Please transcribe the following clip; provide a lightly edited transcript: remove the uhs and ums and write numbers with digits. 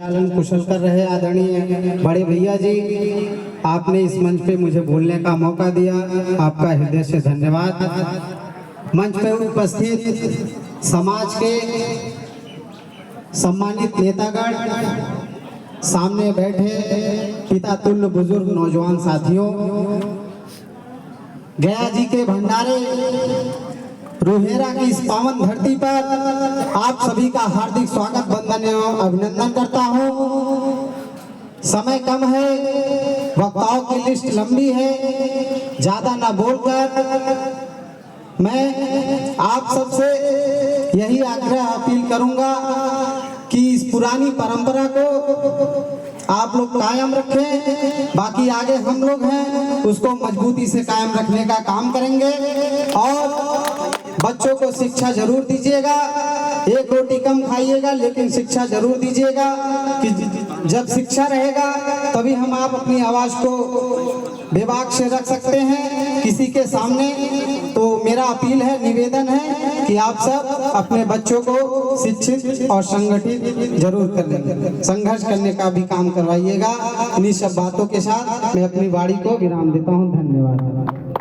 पालन कुशल कर रहे आदरणीय बड़े भैया जी, आपने इस मंच पे मुझे बोलने का मौका दिया, आपका हृदय से धन्यवाद। मंच पे उपस्थित समाज के सम्मानित नेतागण, सामने बैठे पिता तुल्य बुजुर्ग नौजवान साथियों, गया जी के भंडारे रोहेरा की इस पावन धरती पर आप सभी का हार्दिक स्वागत, वंदन एवं अभिनंदन करता हूँ। समय कम है, वक्ताओं की लिस्ट लंबी है, ज्यादा ना बोलकर मैं आप सबसे यही आग्रह अपील करूंगा कि इस पुरानी परंपरा को आप लोग कायम रखें। बाकी आगे हम लोग हैं, उसको मजबूती से कायम रखने का काम करेंगे और बच्चों को शिक्षा जरूर दीजिएगा। एक रोटी कम खाइएगा लेकिन शिक्षा जरूर दीजिएगा कि जब शिक्षा रहेगा तभी हम आप अपनी आवाज को बेबाक से रख सकते हैं किसी के सामने। तो मेरा अपील है, निवेदन है कि आप सब अपने बच्चों को शिक्षित और संगठित जरूर कर लेंगे, संघर्ष करने का भी काम करवाइएगा। इन्हीं सब बातों के साथ मैं अपनी वाणी को विराम देता हूँ। धन्यवाद।